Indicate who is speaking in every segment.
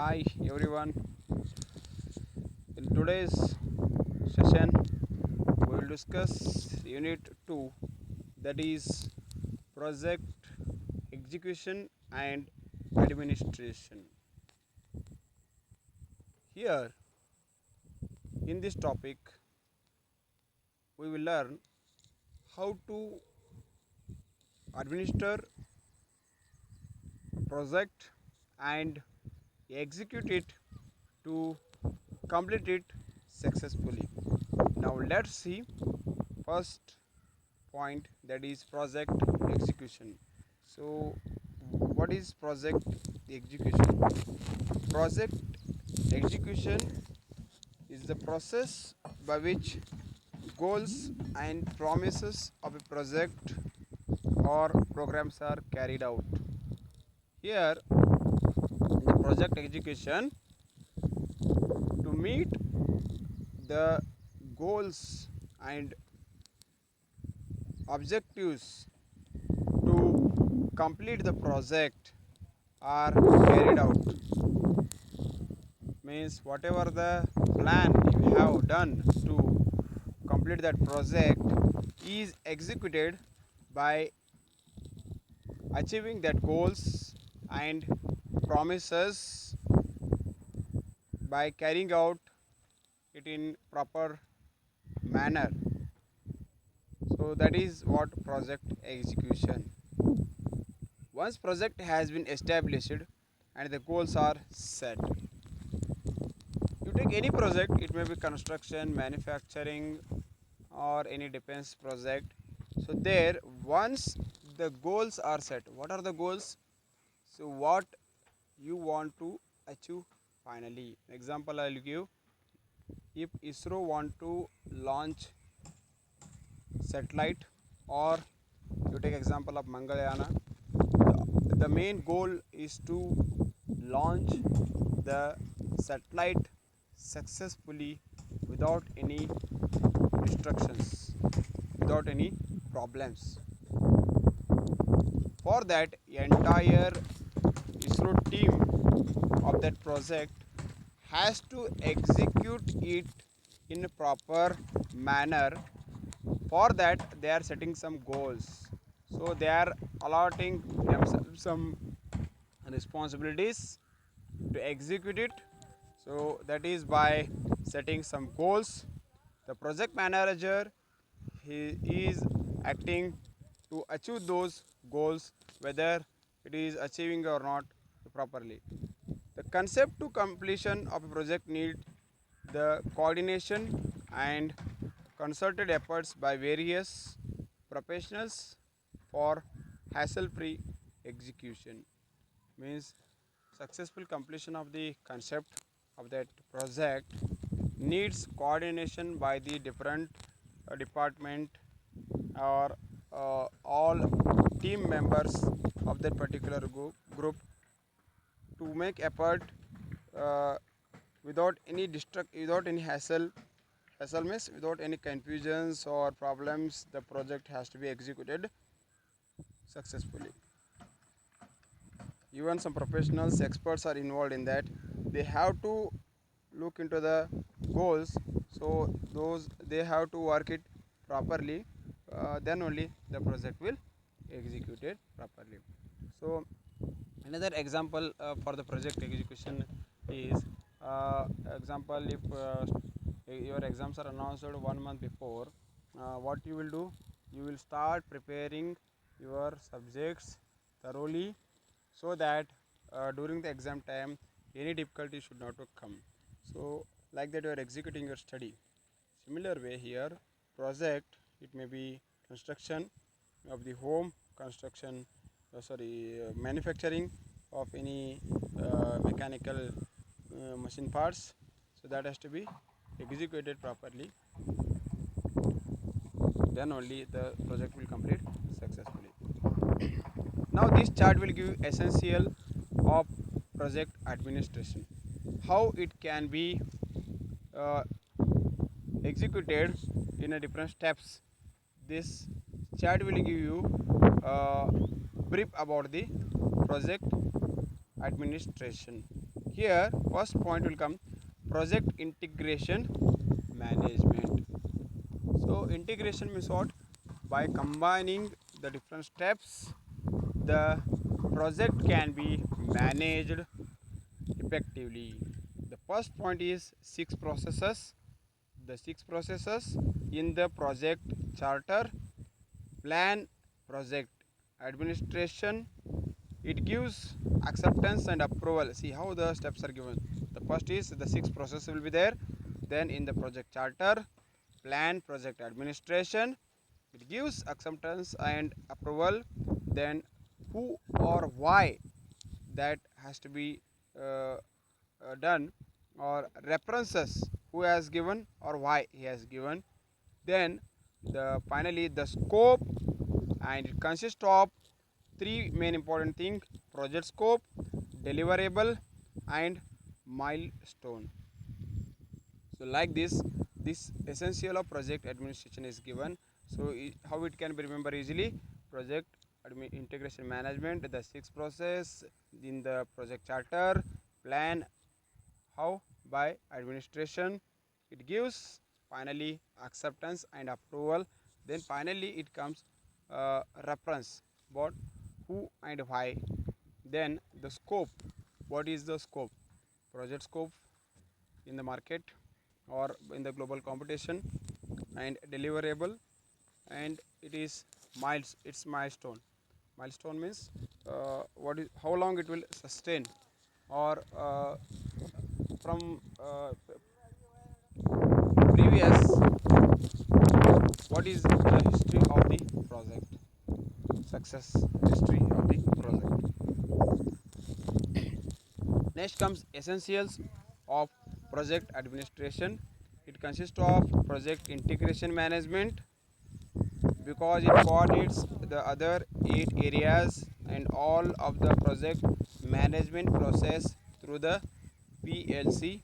Speaker 1: Hi everyone. In today's session, we will discuss Unit 2, that is Project Execution and Administration. Here, in this topic, we will learn how to administer a project and execute it to complete it successfully. Now, let's see first point, that is project execution. So what is project execution? Project execution is the process by which goals and promises of a project or programs are carried out. Here in the project execution, to meet the goals and objectives to complete the project are carried out, means whatever the plan you have done to complete that project is executed by achieving that goals and promises by carrying out it in proper manner. So that is what project execution. Once project has been established and the goals are set, you take any project, it may be construction, manufacturing, or any defense project. So there, once the goals are set, what are the goals? So what you want to achieve finally. Example I'll give. If ISRO want to launch satellite, or you take example of Mangalyana, the main goal is to launch the satellite successfully without any restrictions, without any problems. For that, entire ISRO team of that project has to execute it in a proper manner. For that, they are setting some goals. So they are allotting themselves some responsibilities to execute it. So that is by setting some goals. The project manager, he is acting to achieve those goals, whether it is achieving or not properly. The concept to completion of a project need the coordination and concerted efforts by various professionals for hassle-free execution. Means successful completion of the concept of that project needs coordination by the different department or all team members of that particular group to make effort uh, without any without any hassle means without any confusions or problems. The project has to be executed successfully. Even some professionals, experts are involved in that. They have to look into the goals, so those they have to work it properly. Then only the project will execute it properly. So another example for the project execution is, example, if your exams are announced 1 month before, what you will do, you will start preparing your subjects thoroughly, so that during the exam time any difficulty should not come. So like that you are executing your study. Similar way here, project, it may be construction of the home, construction, manufacturing of any mechanical machine parts. So that has to be executed properly, then only the project will complete successfully. Now this chart will give essential of project administration, how it can be uh, executed in a different steps. This chart will give you brief about the project administration. Here first point will come project integration management. So integration means what? By combining the different steps, the project can be managed effectively. The first point is six processes. The six processes in the project charter: plan, project administration. It gives acceptance and approval. See how the steps are given. The first is the six processes will be there. Then in the project charter, plan, project administration, it gives acceptance and approval. Then who or why that has to be uh, done, or references, who has given or why he has given. Then the finally the scope, and it consists of three main important things: project scope, deliverable, and milestone. So like this essential of project administration is given. So how it can be remembered easily: project integration management, the six process in the project charter, plan, how, by administration, it gives finally acceptance and approval. Then finally it comes reference, what, who and why. Then the scope, what is the scope? Project scope in the market or in the global competition. And deliverable, and it is it's milestone. Milestone means what is, how long it will sustain, or from previous, what is the history of the project, success history of the project. Next comes essentials of project administration. It consists of project integration management, because it coordinates the other 8 areas and all of the project management process through the PLC.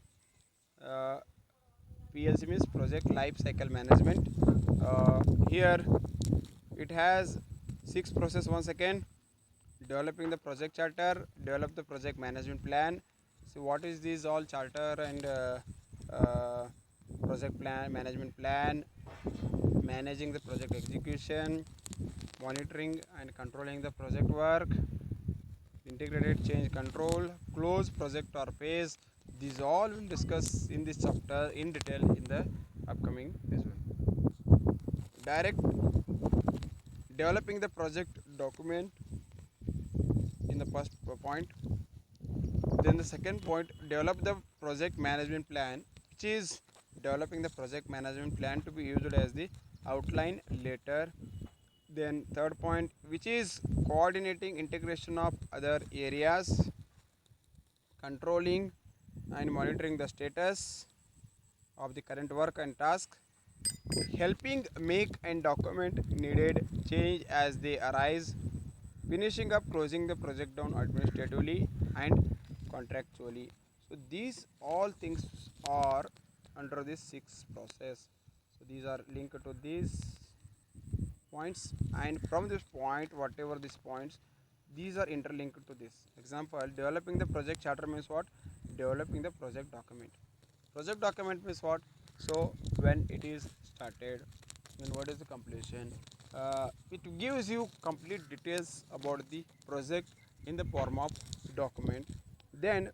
Speaker 1: Uh, PLC means project life cycle management. Here it has six process. Once again, developing the project charter, develop the project management plan. So what is this all charter and uh, project plan, management plan, managing the project execution, monitoring and controlling the project work, integrated change control, close project or phase. These all will discuss in this chapter in detail in the upcoming this one. Direct developing the project document in the first point. Then the second point, develop the project management plan, which is developing the project management plan to be used as the outline later. Then third point, which is coordinating integration of other areas, controlling and monitoring the status of the current work and task, helping make and document needed change as they arise, finishing up closing the project down administratively and contractually. So these all things are under this six process. So these are linked to these points, and from this point, whatever these points, these are interlinked to this. Example, developing the project charter means what? Developing the project document. Project document means what? So when it is started, then what is the completion. It gives you complete details about the project in the form of document. Then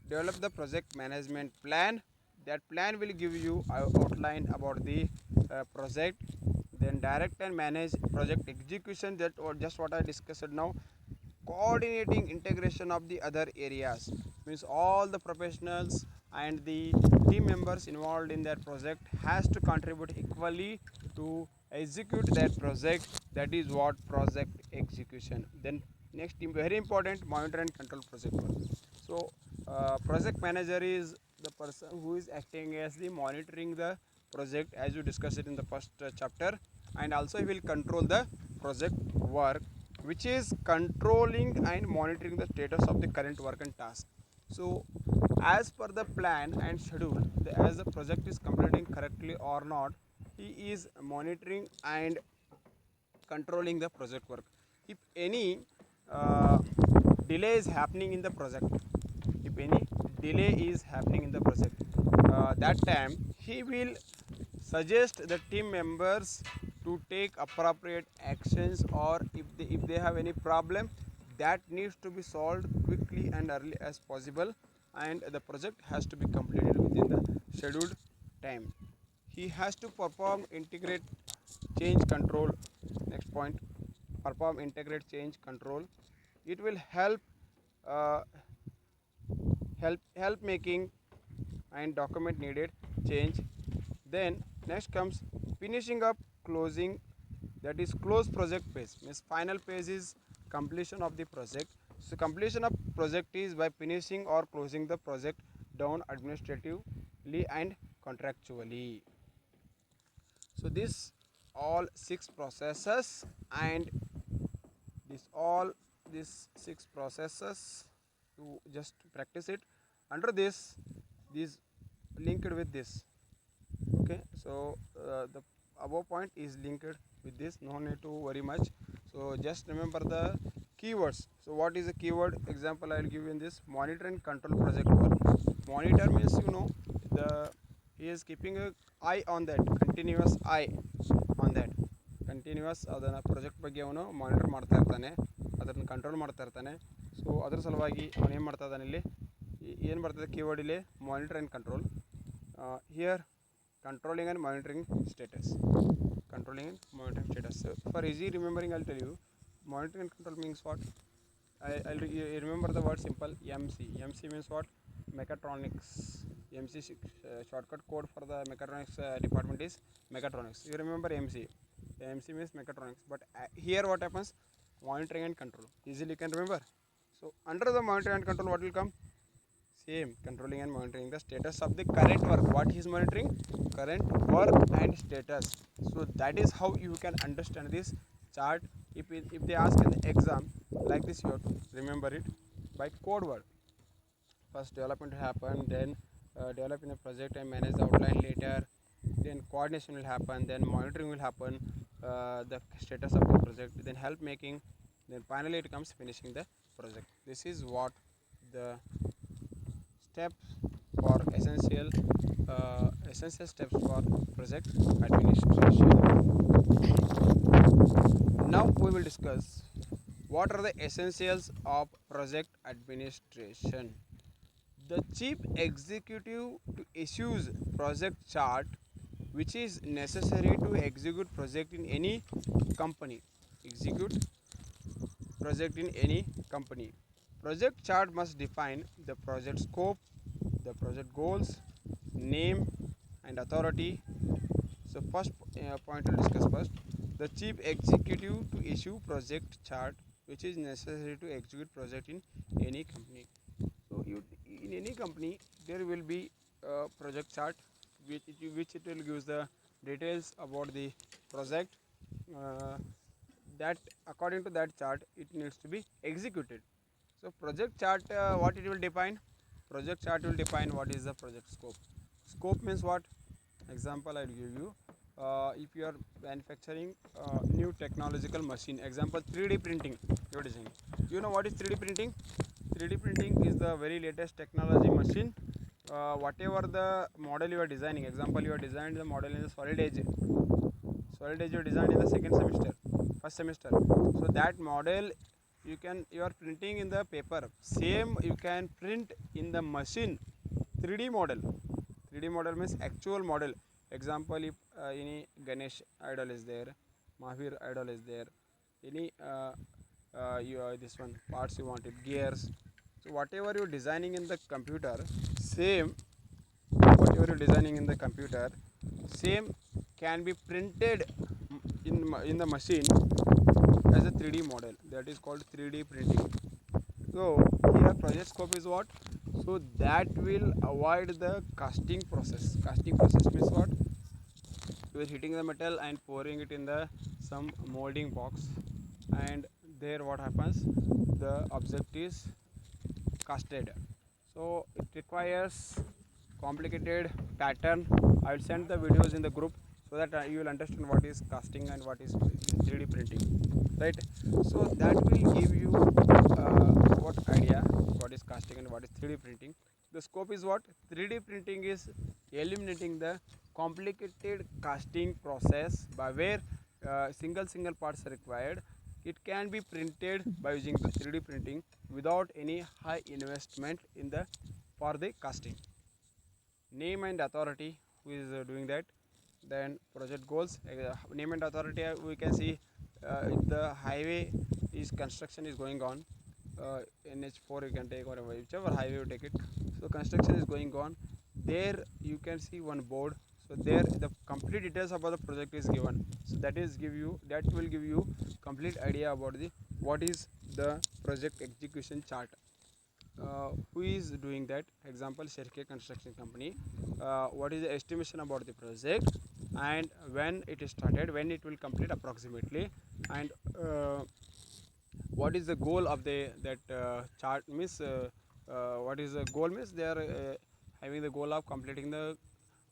Speaker 1: develop the project management plan. That plan will give you outline about the project. Then direct and manage project execution, that or just what I discussed now. Coordinating integration of the other areas means all the professionals and the team members involved in that project has to contribute equally to execute that project. That is what project execution. Then next, very important, monitor and control project work. So project manager is the person who is acting as the monitoring the project, as you discussed it in the first chapter, and also he will control the project work, which is controlling and monitoring the status of the current work and task. So as per the plan and schedule, as the project is completing correctly or not, he is monitoring and controlling the project work. If any delay is happening in the project, if any delay is happening in the project, that time he will suggest the team members to take appropriate actions, or if they have any problem that needs to be solved quickly and early as possible, and the project has to be completed within the scheduled time. He has to perform integrate change control. Next point, perform integrate change control. It will uh, help making and document needed change. Then next comes finishing up closing, that is close project phase. Means final phase is completion of the project. So completion of project is by finishing or closing the project down administratively and contractually. So this all six processes, and this all these six processes, you just practice it. Under this linked with this. Okay, so the above point is linked with this, no need to worry much. So just remember the keywords. So what is a keyword? Example I will give you in this: monitor and control project work. Monitor means, the he is keeping a eye on that, continuous eye on that, continuous ಅದನ್ನು project ಬಗ್ಗೆ ಅವನು monitor ಮಾಡ್ತಾ ಇರ್ತಾನೆ, ಅದನ್ನು control ಮಾಡ್ತಾ ಇರ್ತಾನೆ. So ಅದರ ಸಲುವಾಗಿ ಅವನು ಏನು ಮಾಡ್ತಾ ಇದ್ದಾನೆ, ಇಲ್ಲಿ ಏನು ಬರ್ತದೆ ಕೀವರ್ಡ್ ಇಲ್ಲಿ? Monitor and control. Here controlling and monitoring status. Controlling and monitoring status. So for easy remembering, I'll tell you, monitoring and control means what? I'll remember the word simple: MC. MC means what? Mechatronics. MC shortcut code for the mechatronics department is mechatronics. You remember MC. MC means mechatronics. But here what happens? Monitoring and control. Easily you can remember. So under the monitoring and control, what will come? Same, controlling and monitoring the status of the current work. What he is monitoring? Current work and status. So that is how you can understand this chart. If they ask in the exam like this, you have to remember it by code word. First development will happen, then develop in a project and manage the outline later, then coordination will happen, then monitoring will happen, the status of the project, then help making, then finally it comes finishing the project. This is what the steps for essential steps for project administration. Now we will discuss what are the essentials of project administration. The chief executive to issues project chart which is necessary to execute project in any company. Execute project in any company. Project chart must define the project scope, the project goals, name and authority. So first point we'll discuss first. The chief executive to issue project chart which is necessary to execute project in any company. So in any company there will be a project chart which it will give the details about the project. That according to that chart it needs to be executed. So project chart, what it will define? Project chart will define what is the project scope. Scope means what? Example I will give you. If you are manufacturing new technological machine, example 3D printing you are designing. You know what is 3D printing? 3D printing is the very latest technology machine. Whatever the model you are designing, example you are designed the model in the solid edge you are designed in the first semester. So that model you are printing in the paper, same you can print in the machine. 3D model means actual model. Example, if any Ganesh idol is there, Mahavir idol is there, any this one parts you wanted, gears. So whatever you are designing in the computer, same can be printed in the machine as a 3D model. That is called 3D printing. So here project scope is what? So that will avoid the casting process. Casting process means what? You are heating the metal and pouring it in the some molding box, and there what happens? The object is casted. So it requires complicated pattern. I will send the videos in the group so that you will understand what is casting and what is 3D printing, right? So that will give you what idea what is casting and what is 3D printing. The scope is what? 3D printing is eliminating the complicated casting process by where single parts are required. It can be printed by using the 3D printing without any high investment in the for the casting. Name and authority, who is doing that. Then project goals, name and authority, we can see if the highway is construction is going on, NH4 you can take, or whichever highway you take it. So construction is going on, there you can see one board. So there the complete details about the project is given. So that will give you complete idea about the what is the project execution chart. Who is doing that? Example, Sherke Construction Company. What is the estimation about the project, and when it is started, when it will complete approximately, and what is the goal of the that chart means what is the goal means they are having the goal of completing the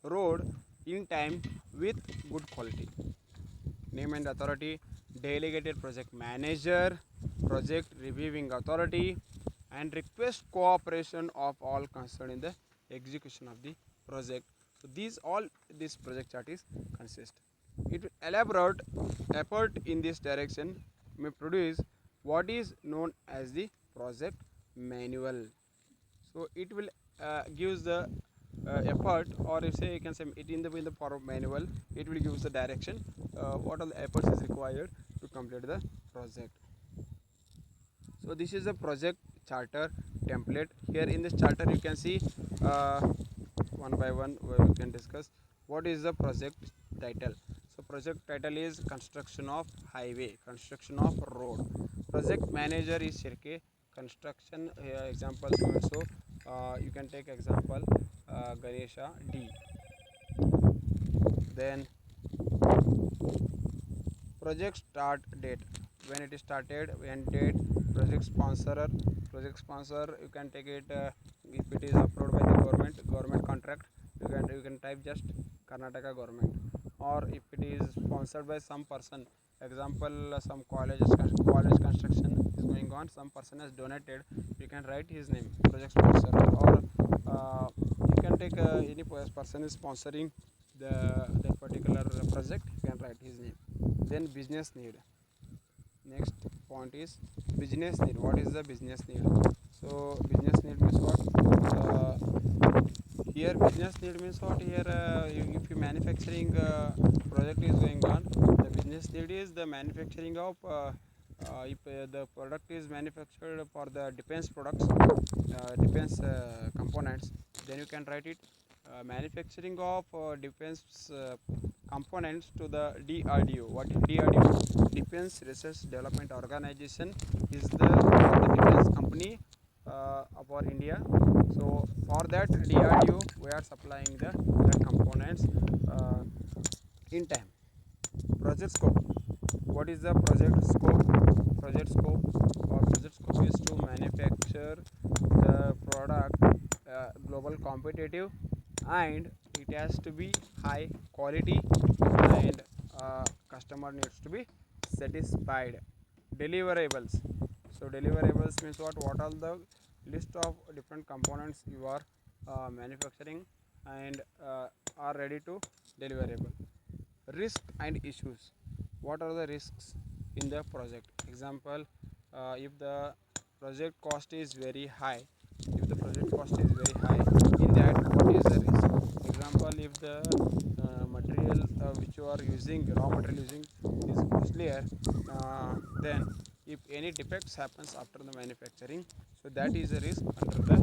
Speaker 1: road in time with good quality. Name and authority, delegated project manager, project reviewing authority, and request cooperation of all concerned in the execution of the project. So these all this project chart is consist. It will elaborate effort in this direction may produce what is known as the project manual. So it will gives the effort, or if say you can say it in the form of manual, it will give the direction what all the efforts is required to complete the project. So this is a project charter template. Here in this charter you can see one by one we can discuss what is the project title. So project title is construction of highway, construction of road. Project manager is Shirke, construction example so and so. You can take example Ganesha D. Then project start date, when it is started, when date. Project sponsor you can take it if it is approved by the government contract, you can type just Karnataka government. Or if it is sponsored by some person, example some college construction is going on, some person has donated, you can write his name, project sponsor. Or you can take any person is sponsoring that particular project, you can write his name. Then business need, next point is business need. What is the business need? So business need means what? Here business need means what? Here if you manufacturing project is going on, the business need is the manufacturing of if the product is manufactured for the defense products, defense components, then you can write it manufacturing of defense components to the DRDO. What is DRDO? Defense Research Development Organization is the defense company of our India. So for that DRDO we are supplying the components in time. Project scope. What is the project scope? Project scope is to manufacture the product global competitive, and it has to be high quality, and customer needs to be satisfied. Deliverables. So deliverables means what are the list of different components you are manufacturing and are ready to deliverable. Risk and issues. What are the risks in the project? Example, if the project cost is very high, in that what is the risk? Example, if the material which you are using, raw material using is costlier, then if any defects happens after the manufacturing, so that is a risk under the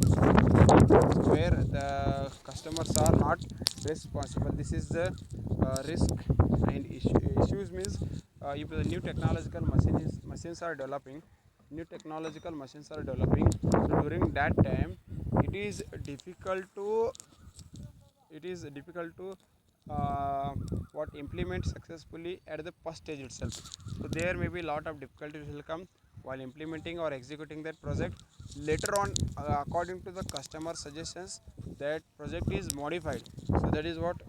Speaker 1: where the customers are not responsible. This is the risk. And issues means if the machines are developing, so during that time it is difficult to uh, what implement successfully at the first stage itself. So there may be a lot of difficulties will come while implementing or executing that project. Later on, according to the customer suggestions, that project is modified. So that is what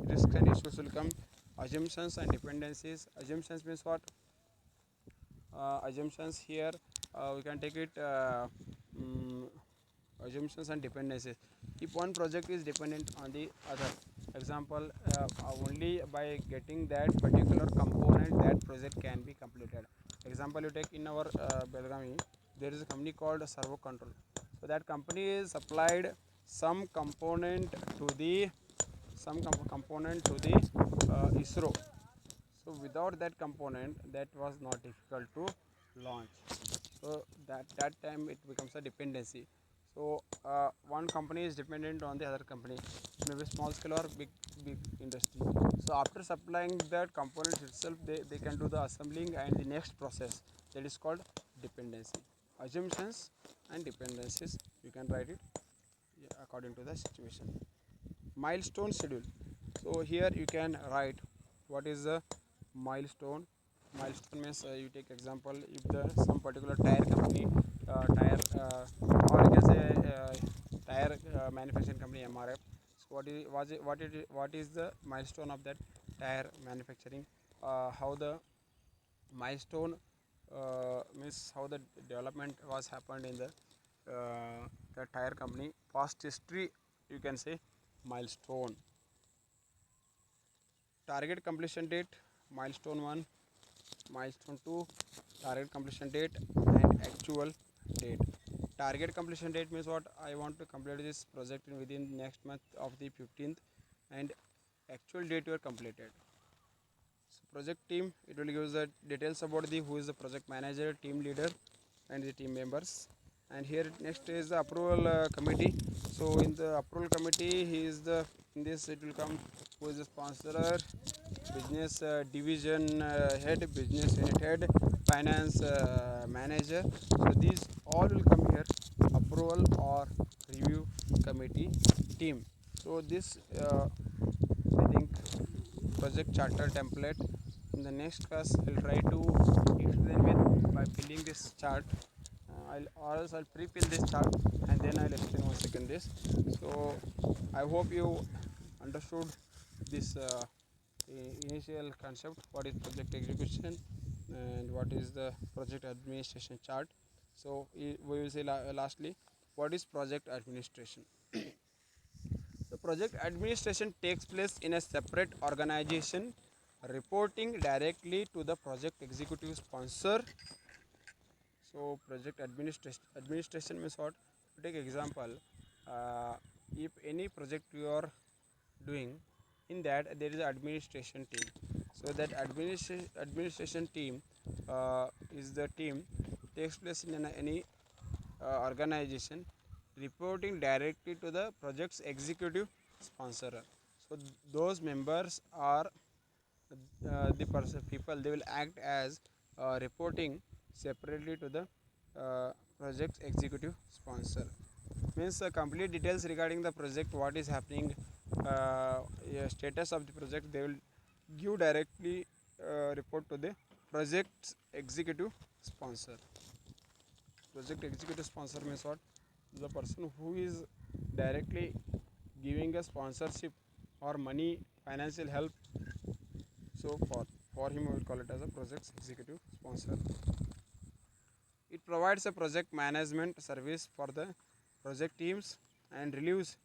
Speaker 1: risks and issues will come. Assumptions and dependencies. Assumptions means what? Assumptions here we can take it assumptions and dependencies. If one project is dependent on the other, example, only by getting that particular component that project can be completed. Example you take in our Belgavi, there is a company called Servo Control. So that company is supplied some component to the ISRO. So without that component, that was not difficult to launch. So that time it becomes a dependency. So one company is dependent on the other company, maybe small scale or big industry. So after supplying that component itself, they can do the assembling and the next process, that is called dependency. Assumptions and dependencies, you can write it according to the situation. Milestone schedule. So here you can write what is the milestone. Milestone means you take example, if the some particular tire company, tire or you can say tire manufacturing company MRF. So what is the milestone of that tire manufacturing? How the milestone means how the development was happened in the tire company past history, you can say milestone. Target completion date, milestone 1, milestone 2, target completion date and actual date. Target completion date means what, I want to complete this project within next month of the 15th, and actual date you are completed. So project team, it will give the details about the who is the project manager, team leader and the team members. And here next is the approval committee. So in the approval committee, he is the, in this it will come who is the sponsor, business division head, business unit head, finance manager. So these all will come here, approval or review committee team. So this I think project charter template. In the next class I'll try to explain with by filling this chart. I'll pre-fill this chart and then I'll explain once again this. So I hope you understood this initial concept, what is project execution and what is the project administration chart. So we will say lastly what is project administration. The project administration takes place in a separate organization reporting directly to the project executive sponsor. So project administration means what? To take example, if any project you are doing, in that there is an administration team. So that administration team is the team takes place in any organization reporting directly to the project's executive sponsor. So those members are people, they will act as reporting separately to the project executive sponsor. Means complete details regarding the project, what is happening, status of the project, they will give directly report to the project executive sponsor. Project executive sponsor means what? The person who is directly giving a sponsorship or money, financial help. So for him we will call it as a project executive sponsor. It provides a project management service for the project teams and relieves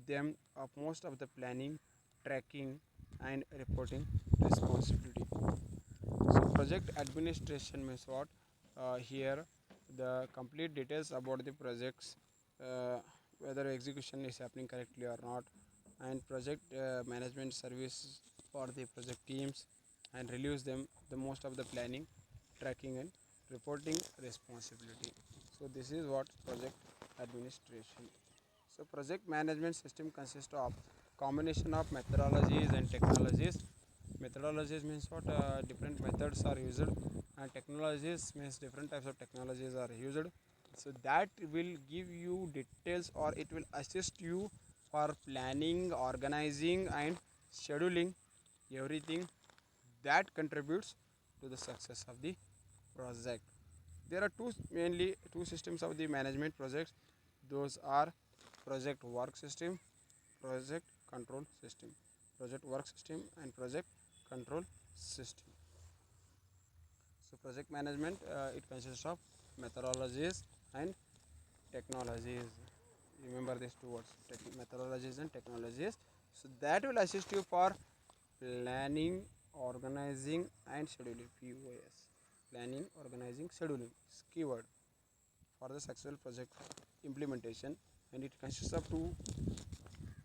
Speaker 1: them of most of the planning, tracking and reporting responsibility. So project administration means what? Here the complete details about the projects, whether execution is happening correctly or not, and project management service for the project teams and relieves them the most of the planning, tracking and reporting responsibility. So this is what project administration. So project management system consists of combination of methodologies and technologies. Methodologies means what? Different methods are used, and technologies means different types of technologies are used. So that will give you details, or it will assist you for planning, organizing and scheduling everything that contributes to the success of the project. There are mainly two systems of the management projects. Those are project work system, project control system. Project work system and project control system. So project management, it consists of methodologies and technologies. Remember these two words, methodologies and technologies. So that will assist you for planning, organizing and scheduling. POS, planning, organizing, scheduling is keyword for the successful project implementation, and it consists of two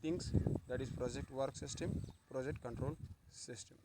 Speaker 1: things, that is project work system, project control system.